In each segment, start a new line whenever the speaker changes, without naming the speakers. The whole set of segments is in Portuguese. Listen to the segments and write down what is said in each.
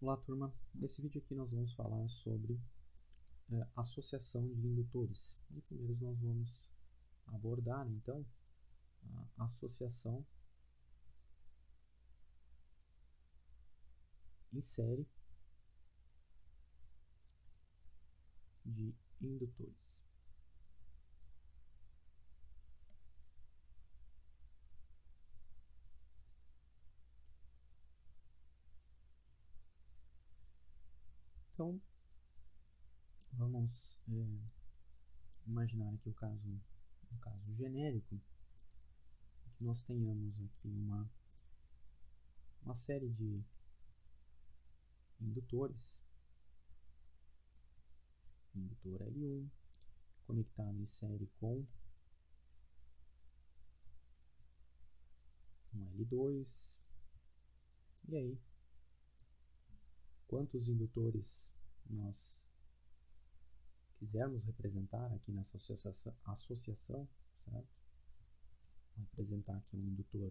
Olá, turma. Nesse vídeo aqui nós vamos falar sobre associação de indutores. E primeiro nós vamos abordar, então, a associação em série de indutores. Então, vamos imaginar aqui um caso genérico, que nós tenhamos aqui uma série de indutores, indutor L1, conectado em série com um L2, e aí, quantos indutores nós quisermos representar aqui nessa associação, certo? Vou representar aqui um indutor,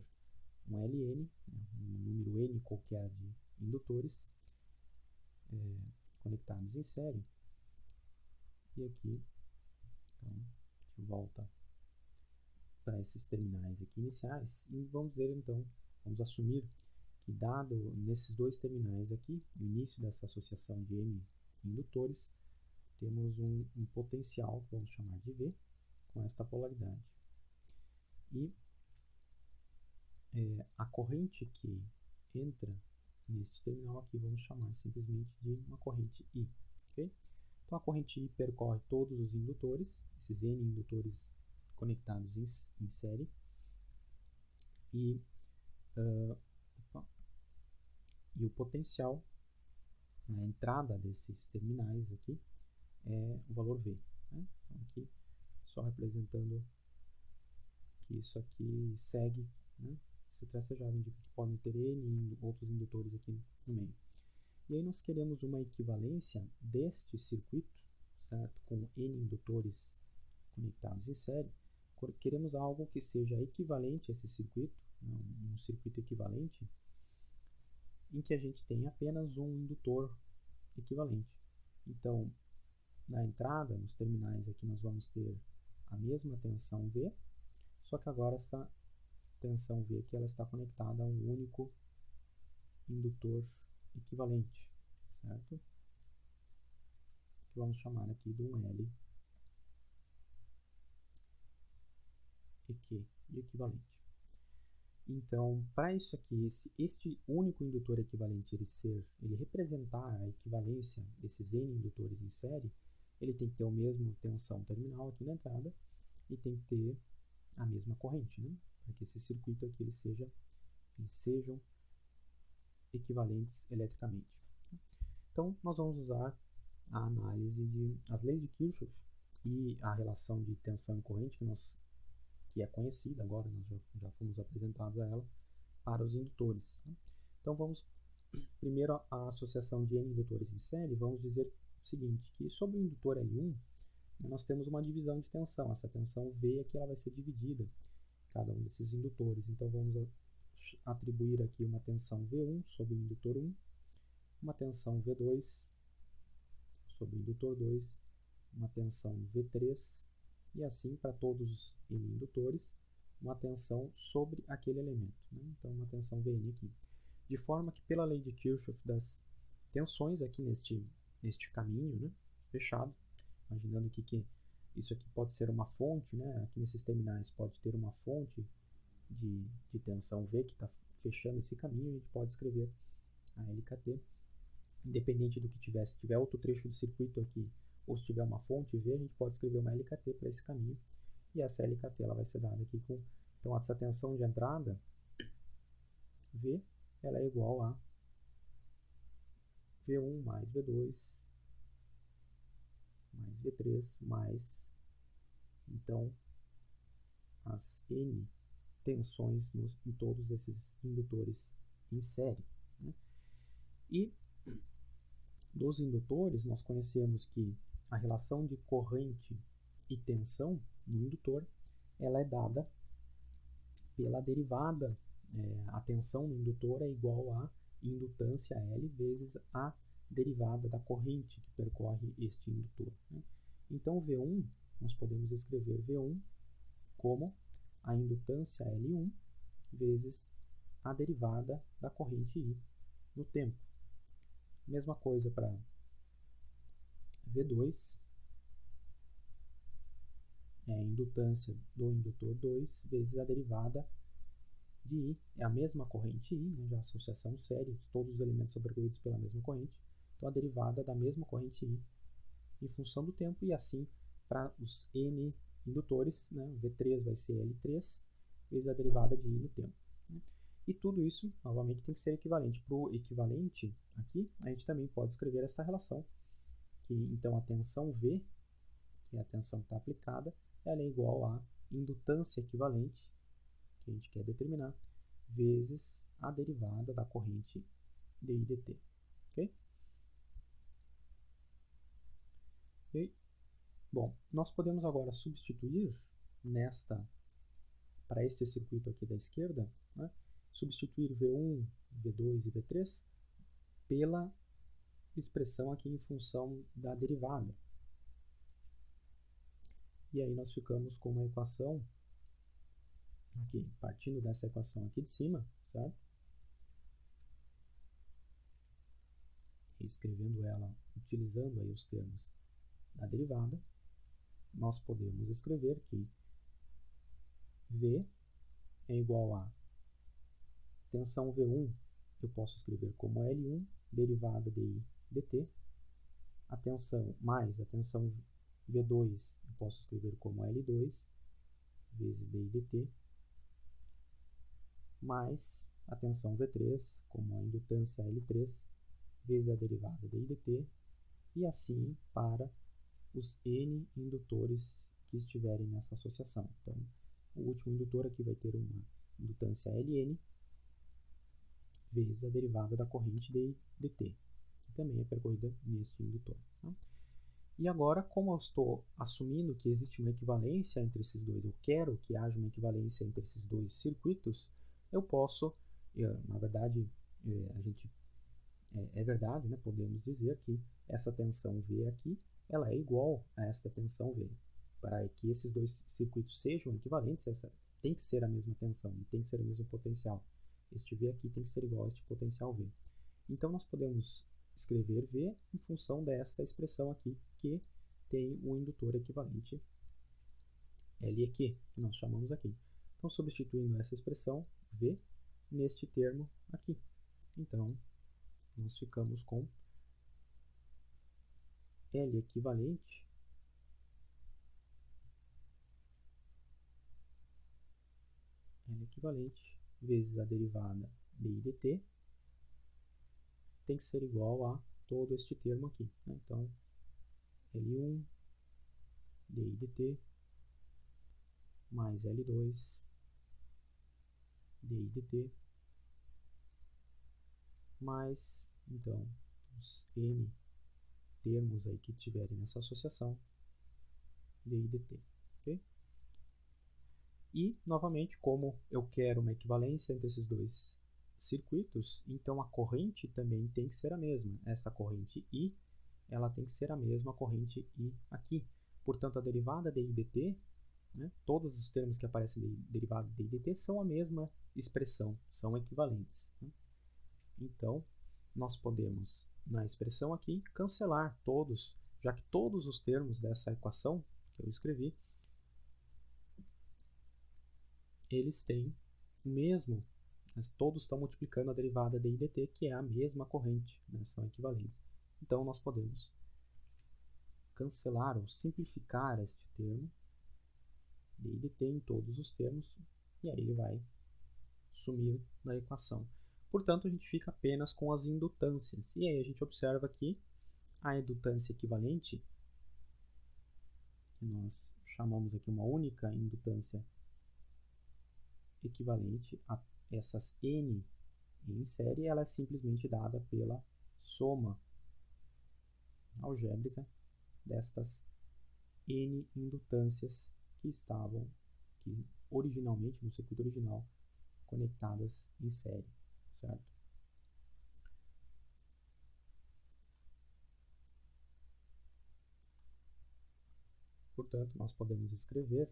um Ln, um número n qualquer de indutores conectados em série. E aqui, então, a gente volta para esses terminais aqui iniciais e vamos ver, então, vamos assumir que dado nesses dois terminais aqui, no início dessa associação de n indutores, temos um potencial, que vamos chamar de V, com esta polaridade. E a corrente que entra neste terminal aqui, vamos chamar simplesmente de uma corrente I. Okay? Então, a corrente I percorre todos os indutores, esses N indutores conectados em série, e o potencial na entrada desses terminais aqui é o valor V. Né? Então, aqui, só representando que isso aqui segue, né? Esse tracejado indica que podem ter N outros indutores aqui no meio. E aí nós queremos uma equivalência deste circuito, certo? Com N indutores conectados em série. Queremos algo que seja equivalente a esse circuito, um circuito equivalente, em que a gente tem apenas um indutor equivalente. Então, na entrada, nos terminais aqui, nós vamos ter a mesma tensão V, só que agora essa tensão V aqui ela está conectada a um único indutor equivalente, certo? Que vamos chamar aqui de um L EQ de equivalente. Então, para isso aqui, este único indutor equivalente ele representar a equivalência desses N indutores em série, ele tem que ter a mesma tensão terminal aqui na entrada e tem que ter a mesma corrente, né? Para que esse circuito aqui eles sejam equivalentes eletricamente. Então, nós vamos usar a análise as leis de Kirchhoff e a relação de tensão e corrente que é conhecida agora, nós já fomos apresentados a ela, para os indutores. Né? Então, vamos primeiro a associação de N indutores em série, vamos dizer o seguinte, que sobre o indutor L1, nós temos uma divisão de tensão. Essa tensão V aqui ela vai ser dividida em cada um desses indutores. Então, vamos atribuir aqui uma tensão V1 sobre o indutor 1, uma tensão V2 sobre o indutor 2, uma tensão V3, e assim para todos os indutores, uma tensão sobre aquele elemento. Né? Então, uma tensão Vn aqui. De forma que, pela lei de Kirchhoff das tensões aqui neste caminho, né, fechado, imaginando aqui que isso aqui pode ser uma fonte, né, aqui nesses terminais pode ter uma fonte de tensão V que está fechando esse caminho, a gente pode escrever a LKT, independente do que tiver. Se tiver outro trecho do circuito aqui, ou se tiver uma fonte V, a gente pode escrever uma LKT para esse caminho, e essa LKT ela vai ser dada aqui com... Então, essa tensão de entrada, V, ela é igual a V1 mais V2 mais V3 mais, então, as N tensões em todos esses indutores em série. Né? E dos indutores, nós conhecemos que a relação de corrente e tensão no indutor ela é dada pela derivada, a tensão no indutor é igual a indutância L vezes a derivada da corrente que percorre este indutor, né? Então, V1, nós podemos escrever V1 como a indutância L1 vezes a derivada da corrente I no tempo. Mesma coisa para V2, é a indutância do indutor 2 vezes a derivada de I, é a mesma corrente I, né, já associação série, todos os elementos são percorridos pela mesma corrente, então a derivada da mesma corrente I em função do tempo, e assim para os N indutores, né, V3 vai ser L3 vezes a derivada de I no tempo, né? E tudo isso, novamente, tem que ser equivalente. Para o equivalente aqui, a gente também pode escrever essa relação, que então a tensão V, que é a tensão que está aplicada, ela é igual a indutância equivalente, que a gente quer determinar, vezes a derivada da corrente dI dt. Ok? E, bom, nós podemos agora substituir para este circuito aqui da esquerda, né, substituir V1, V2 e V3 pela expressão aqui em função da derivada. E aí nós ficamos com uma equação aqui, partindo dessa equação aqui de cima, certo? Escrevendo ela, utilizando aí os termos da derivada, nós podemos escrever que V é igual a tensão V1, eu posso escrever como L1, derivada de I dt, a tensão mais a tensão V2, eu posso escrever como L2, vezes dI dt, mais a tensão V3, como a indutância L3, vezes a derivada de I dt, e assim para os N indutores que estiverem nessa associação. Então, o último indutor aqui vai ter uma indutância Ln, vezes a derivada da corrente de dt, que também é percorrida neste indutor. Tá? E agora, como eu estou assumindo que existe uma equivalência entre esses dois, eu quero que haja uma equivalência entre esses dois circuitos, eu posso, na verdade, é verdade, né? Podemos dizer que essa tensão V aqui, ela é igual a esta tensão V. Para que esses dois circuitos sejam equivalentes, essa tem que ser a mesma tensão, tem que ser o mesmo potencial. Este V aqui tem que ser igual a este potencial V. Então, nós podemos escrever V em função desta expressão aqui, que tem um indutor equivalente L que nós chamamos aqui. Então, substituindo essa expressão V neste termo aqui. Então, nós ficamos com L equivalente vezes a derivada de I dt tem que ser igual a todo este termo aqui, né? Então, L1 dI dt mais L2 dI dt mais, então, os N termos aí que tiverem nessa associação dI dt. Okay? E, novamente, como eu quero uma equivalência entre esses dois circuitos, então a corrente também tem que ser a mesma. Essa corrente I, ela tem que ser a mesma corrente I aqui. Portanto, a derivada de I dt, né, todos os termos que aparecem de derivada de I dt são a mesma expressão, são equivalentes, né? Então, nós podemos, na expressão aqui, cancelar todos, já que todos os termos dessa equação que eu escrevi, eles têm o mesmo, todos estão multiplicando a derivada de I dt, que é a mesma corrente, né, são equivalentes. Então, nós podemos cancelar ou simplificar este termo de I dt em todos os termos, e aí ele vai sumir da equação. Portanto, a gente fica apenas com as indutâncias. E aí a gente observa que a indutância equivalente, que nós chamamos aqui uma única indutância equivalente a essas N em série, ela é simplesmente dada pela soma algébrica destas N indutâncias que estavam originalmente, no circuito original, conectadas em série, certo? Portanto, nós podemos escrever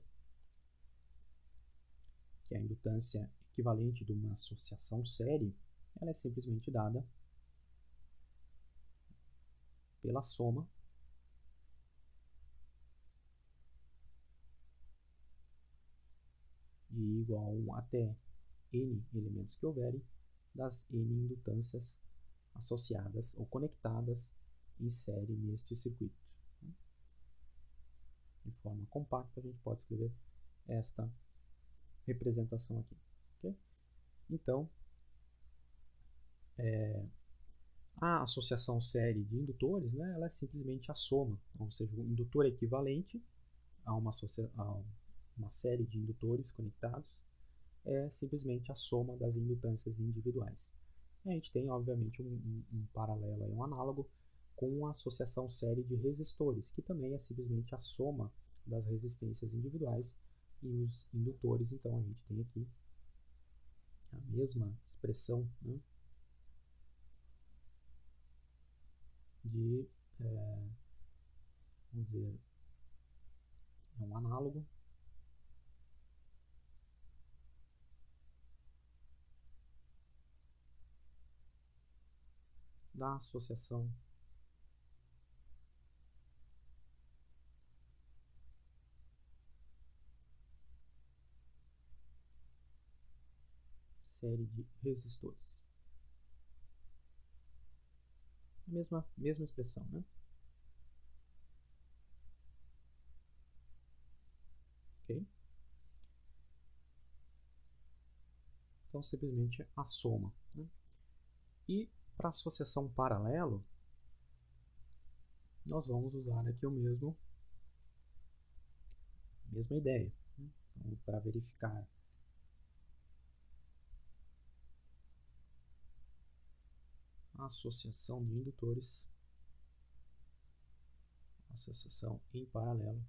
que a indutância equivalente de uma associação série, ela é simplesmente dada pela soma de I igual a 1 até n elementos que houverem das n indutâncias associadas ou conectadas em série neste circuito. De forma compacta, a gente pode escrever esta representação aqui. Okay? Então, a associação série de indutores, né, ela é simplesmente a soma, ou seja, o indutor é equivalente a uma série de indutores conectados, é simplesmente a soma das indutâncias individuais. E a gente tem, obviamente, um paralelo, um análogo, com a associação série de resistores, que também é simplesmente a soma das resistências individuais e os indutores. Então, a gente tem aqui a mesma expressão, né, de, vamos dizer, é um análogo da associação série de resistores. Mesma expressão, né? Ok? Então, simplesmente a soma, né? E para associação paralelo, nós vamos usar aqui mesma ideia, né? Então, para verificar a associação de indutores, associação em paralelo,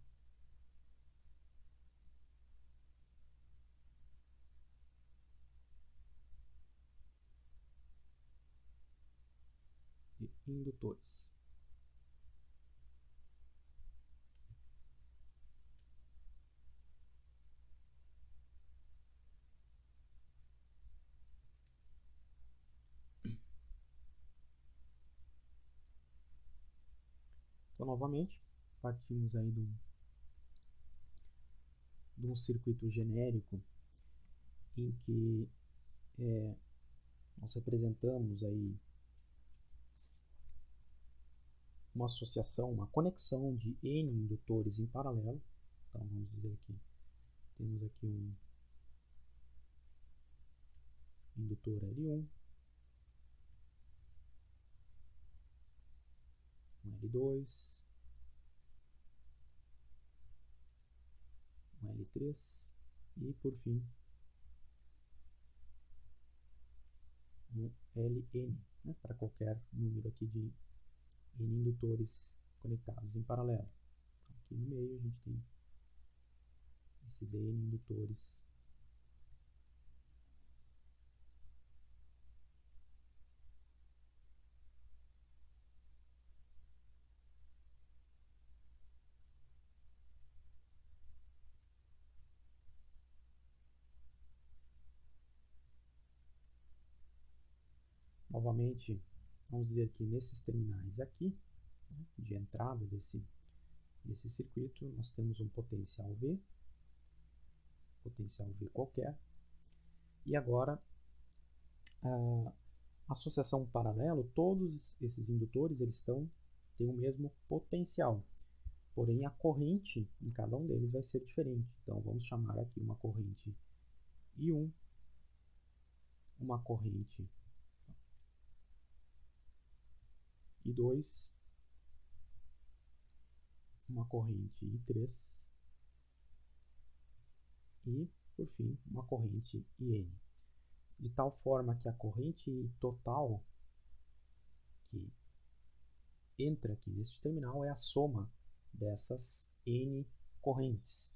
de indutores. Então, novamente, partimos aí de um circuito genérico em que nós representamos aí uma associação, uma conexão de N indutores em paralelo. Então, vamos dizer que temos aqui um indutor L1, um L2, um L3 e, por fim, um Ln, né, para qualquer número aqui de N indutores conectados em paralelo. Então, aqui no meio a gente tem esses N indutores novamente. Vamos dizer que nesses terminais aqui, né, de entrada desse circuito, nós temos um potencial V qualquer, e agora a associação paralelo, todos esses indutores eles têm o mesmo potencial, porém a corrente em cada um deles vai ser diferente. Então vamos chamar aqui uma corrente I1, uma corrente I2, uma corrente I3 e, por fim, uma corrente IN. De tal forma que a corrente total que entra aqui neste terminal é a soma dessas N correntes,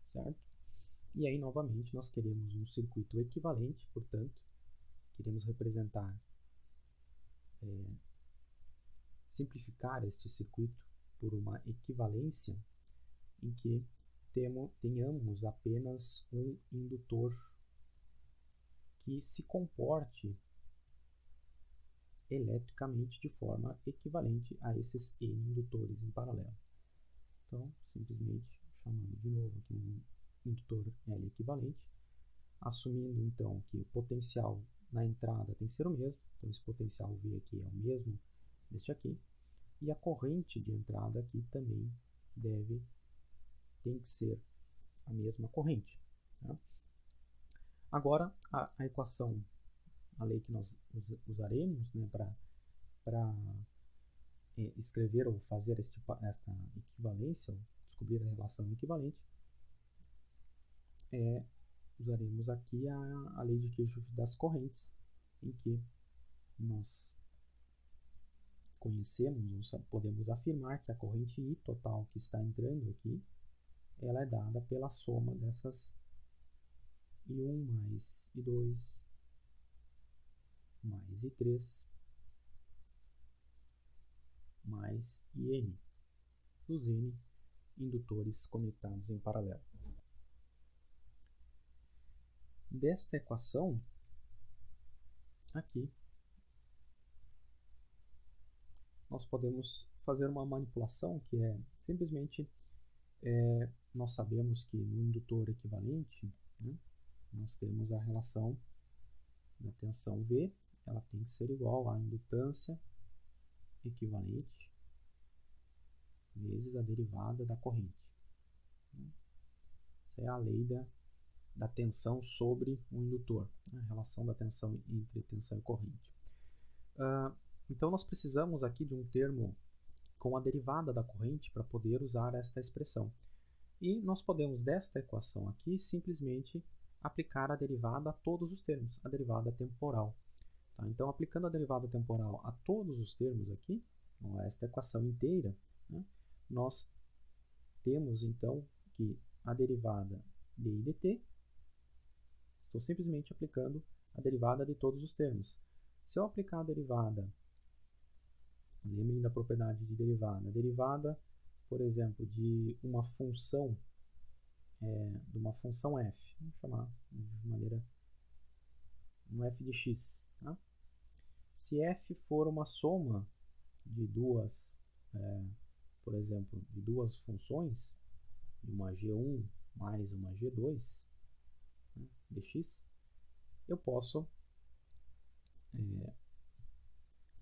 certo? E aí, novamente, nós queremos um circuito equivalente, portanto, queremos representar, simplificar este circuito por uma equivalência em que tenhamos apenas um indutor que se comporte eletricamente de forma equivalente a esses N indutores em paralelo. Então, simplesmente chamando de novo aqui um indutor L equivalente, assumindo então que o potencial na entrada tem que ser o mesmo, então esse potencial V aqui é o mesmo deste aqui, e a corrente de entrada aqui também tem que ser a mesma corrente. Tá? Agora, a equação, a lei que nós usaremos, né, para escrever ou fazer esta equivalência, ou descobrir a relação equivalente, usaremos aqui a lei de Kirchhoff das correntes, em que nós conhecemos, ou podemos afirmar que a corrente I total que está entrando aqui, ela é dada pela soma dessas I1 mais I2 mais I3 mais IN, dos N indutores conectados em paralelo. Desta equação, aqui, nós podemos fazer uma manipulação que é simplesmente, nós sabemos que no indutor equivalente, né, nós temos a relação da tensão V, ela tem que ser igual à indutância equivalente vezes a derivada da corrente. Essa é a lei da tensão sobre o indutor, né? A relação da tensão entre tensão e corrente. Então nós precisamos aqui de um termo com a derivada da corrente para poder usar esta expressão. E nós podemos, desta equação aqui, simplesmente aplicar a derivada a todos os termos, a derivada temporal. Tá? Então, aplicando a derivada temporal a todos os termos aqui, a esta equação inteira, né, nós temos então que a derivada de dt, estou simplesmente aplicando a derivada de todos os termos. Se eu aplicar a derivada, lembrem da propriedade de derivada, a derivada, por exemplo, de uma função f, vamos chamar de maneira um f de x. Tá? Se f for uma soma de duas, por exemplo, de duas funções, de uma g1 mais uma g2, né, dx, eu posso,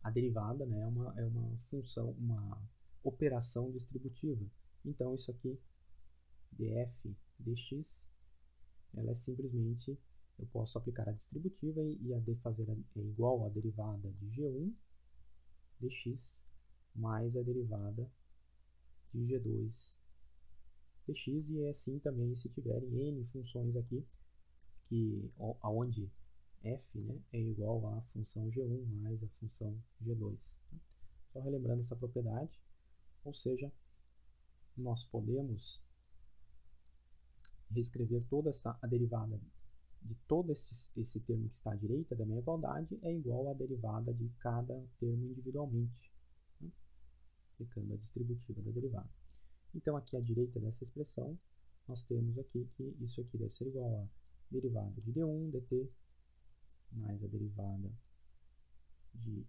a derivada, né, é uma função, uma operação distributiva. Então, isso aqui, df dx, ela é simplesmente, eu posso aplicar a distributiva e a d fazer é igual à derivada de g1 dx mais a derivada de g2 dx, e é assim também se tiverem n funções aqui, onde f, né, é igual à função g1 mais a função g2. Só relembrando essa propriedade, ou seja, nós podemos reescrever a derivada de todo esse termo que está à direita da minha igualdade é igual à derivada de cada termo individualmente, né, aplicando a distributiva da derivada. Então, aqui à direita dessa expressão, nós temos aqui que isso aqui deve ser igual a derivada de d1 dt mais a derivada de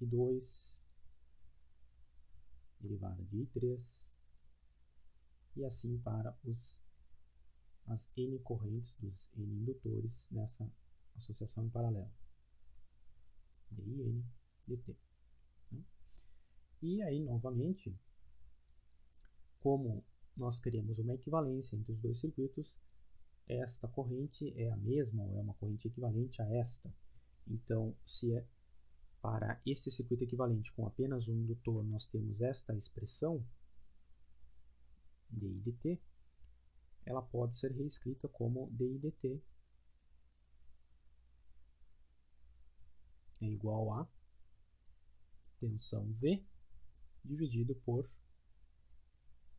I2, derivada de I3, e assim para as N correntes dos N indutores nessa associação em paralelo. DIN, dt. E aí, novamente, como nós queremos uma equivalência entre os dois circuitos, esta corrente é a mesma ou é uma corrente equivalente a esta. Então, se para esse circuito equivalente com apenas um indutor nós temos esta expressão di dt, ela pode ser reescrita como di dt é igual a tensão V dividido por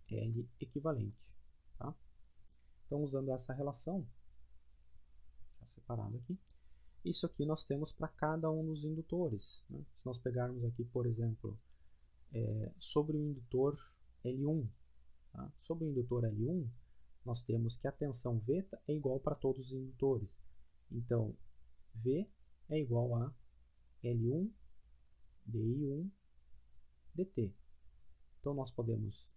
L equivalente. Tá? Então, usando essa relação, já separado aqui, isso aqui nós temos para cada um dos indutores. Né? Se nós pegarmos aqui, por exemplo, sobre o indutor L1, Tá? Sobre o indutor L1, nós temos que a tensão V é igual para todos os indutores. Então, V é igual a L1 DI1 dt. Então, nós podemos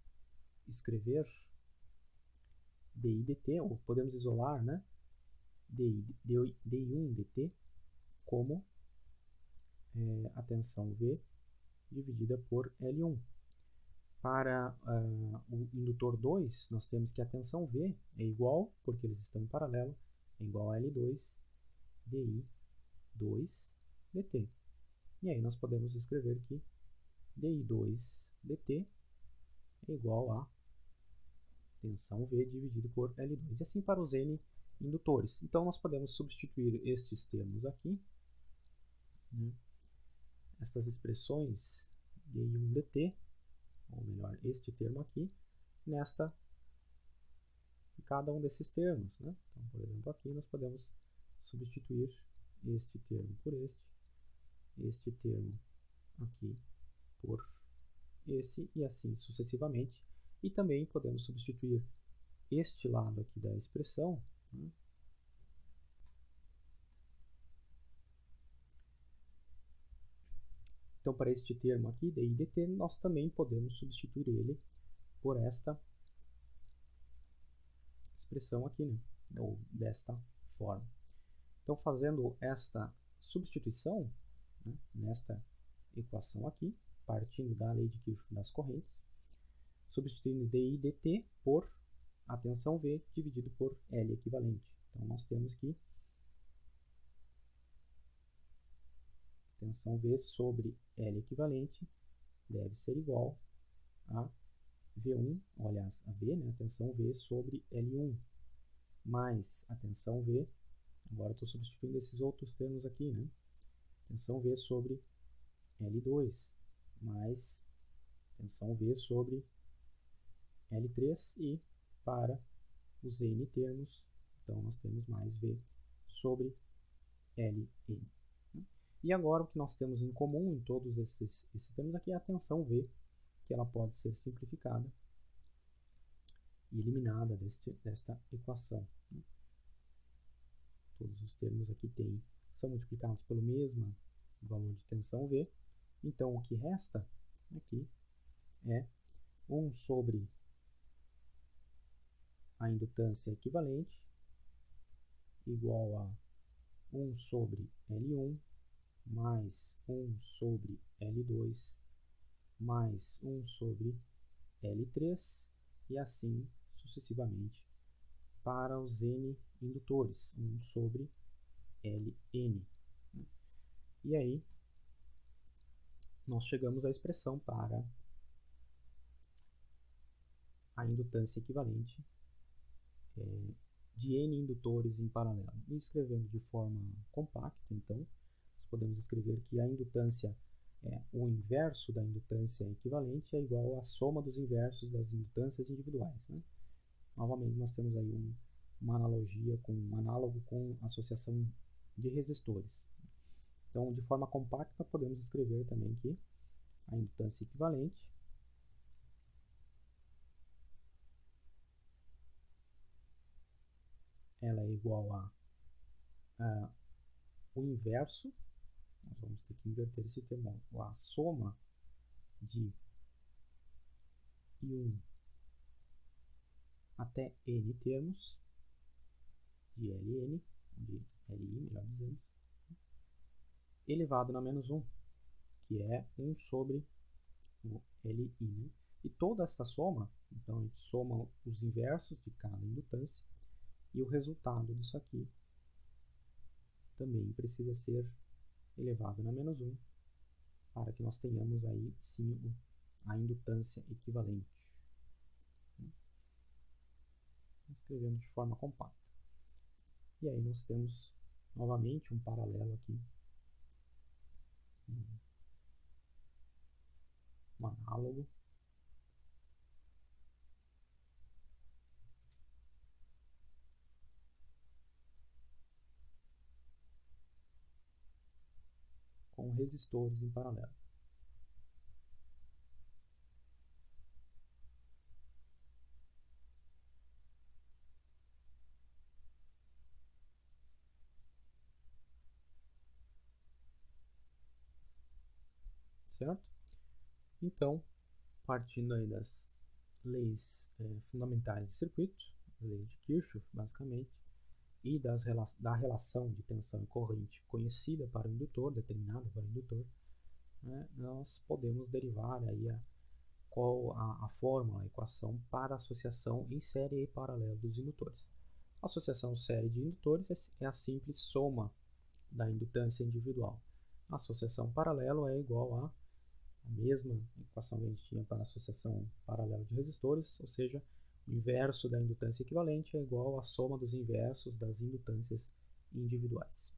escrever DI dt, ou podemos isolar, né, DI1 dt como a tensão V dividida por L1. Para o indutor 2, nós temos que a tensão V é igual, porque eles estão em paralelo, é igual a L2 DI2 dt. E aí nós podemos escrever que DI2 dt é igual a tensão V dividido por L2. E assim para os N indutores. Então nós podemos substituir estes termos aqui, né, estas expressões DI1 dt, ou melhor, este termo aqui, em cada um desses termos. Né? Então, por exemplo, aqui nós podemos substituir este termo por este termo aqui por esse, e assim sucessivamente. E também podemos substituir este lado aqui da expressão, né? Então, para este termo aqui, DI dt, nós também podemos substituir ele por esta expressão aqui, né? Ou desta forma. Então, fazendo esta substituição, né, nesta equação aqui, partindo da lei de Kirchhoff das correntes, substituindo DI dt por a tensão V dividido por L equivalente. Então, nós temos que tensão V sobre L equivalente deve ser igual a V1, ou, aliás, a V, né, a tensão V sobre L1, mais a tensão V, agora estou substituindo esses outros termos aqui, né, tensão V sobre L2, mais tensão V sobre L3, e para os N termos, então nós temos mais V sobre Ln. E agora o que nós temos em comum em todos esses termos aqui é a tensão V, que ela pode ser simplificada e eliminada desta equação. Né? Todos os termos aqui são multiplicados pelo mesmo valor de tensão V. Então, o que resta aqui é 1 sobre a indutância equivalente igual a 1 sobre L1 mais 1 sobre L2 mais 1 sobre L3 e assim sucessivamente para os N indutores, 1 sobre Ln. E aí nós chegamos à expressão para a indutância equivalente de N indutores em paralelo. E escrevendo de forma compacta, então, nós podemos escrever que a indutância, o inverso da indutância equivalente é igual à soma dos inversos das indutâncias individuais. Né? Novamente, nós temos aí uma analogia, um análogo com associação de resistores. Então, de forma compacta, podemos escrever também que a indutância equivalente ela é igual a o inverso, nós vamos ter que inverter esse termo, a soma de I1 até N termos de Ln, de Li, melhor dizendo, elevado na menos 1, que é 1 sobre o Li. Né? E toda essa soma, então a gente soma os inversos de cada indutância, e o resultado disso aqui também precisa ser elevado na menos 1, para que nós tenhamos aí sim a indutância equivalente. Escrevendo de forma compacta. E aí nós temos novamente um paralelo aqui, um análogo. Com resistores em paralelo. certo? Então, partindo aí das leis fundamentais de circuito, a lei de Kirchhoff, basicamente, e da relação de tensão e corrente conhecida para o indutor, determinada para o indutor, né, nós podemos derivar aí a fórmula, a equação para a associação em série e paralelo dos indutores. A associação série de indutores é a simples soma da indutância individual. A associação paralelo é igual a mesma equação que a gente tinha para a associação paralela de resistores, ou seja, o inverso da indutância equivalente é igual à soma dos inversos das indutâncias individuais.